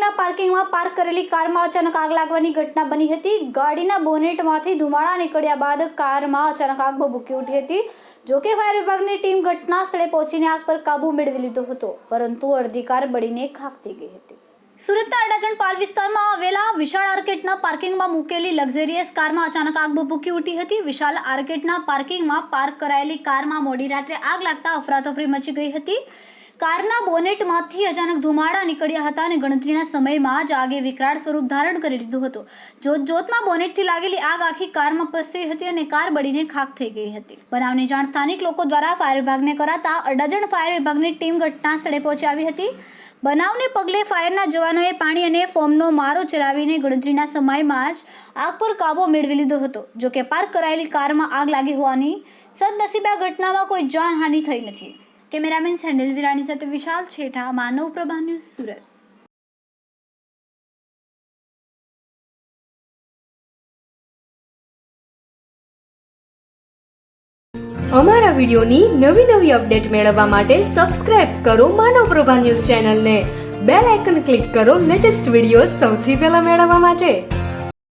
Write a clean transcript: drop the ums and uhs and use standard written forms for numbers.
બિલ્ડિંગના પાર્કિંગમાં પાર્ક કરેલી કારમાં અચાનક આગ લાગવાની ઘટના બની હતી। ગાડીના બોનેટમાંથી ધુમાડા નીકળ્યા બાદ કારમાં અચાનક આગ ભભૂકી ઉઠી હતી। જોકે ફાયર વિભાગની ટીમ ઘટના સ્થળે પહોંચીને આગ પર કાબુ મેળવી લીધો હતો, પરંતુ અડધી કાર બળીને ખાખ થઈ ગઈ હતી। સુરતના અડાજણ પાલ વિસ્તારમાં આવેલા વિશાળ આર્કેડના પાર્કિંગમાં મૂકેલી લક્ઝરિયસ કારમાં અચાનક આગ ભભૂકી ઉઠી હતી। વિશાળ આર્કેડના પાર્કિંગમાં પાર્ક કરાયેલી કારમાં મોડી રાત્રે આગ લાગતા અફરાતફરી મચી ગઈ હતી। કારના બોનેટમાંથી અચાનક ધુમાડા નીકળ્યા હતા અને ગણતરીના સમયમાં જ આગે વિકરાળ સ્વરૂપ ધારણ કરી લીધું હતું। જોતમાં બોનેટથી લાગેલી આગ આખી કારમાં પસરી હતી અને કાર બળીને ખાખ થઈ ગઈ હતી। બનાવની જાણ સ્થાનિક લોકો દ્વારા ફાયર વિભાગને કરાતા અડાજણ ફાયર વિભાગની ટીમ ઘટના સ્થળે પહોંચી આવી હતી। બનાવને પગલે ફાયરના જવાનોએ પાણી અને ફોર્મનો મારો ચલાવીને ગણતરીના સમયમાં જ આગ પર કાબુ મેળવી લીધો હતો। જોકે પાર્ક કરાયેલી કારમાં આગ લાગી હોવાની સદનસીબે આ ઘટનામાં કોઈ જાનહાનિ થઈ નથી। કેમેરામેન સેન્ડલ વિરાણી સાથે વિશાલ છેઠા, માનવ પ્રભા ન્યૂઝ, સુરત। અમારા વિડિયોની નવી અપડેટ મેળવવા માટે સબસ્ક્રાઇબ કરો માનવ પ્રભા ન્યૂઝ ચેનલને। બેલ આઇકન ક્લિક કરો લેટેસ્ટ વિડિયો સૌથી પહેલા મેળવવા માટે।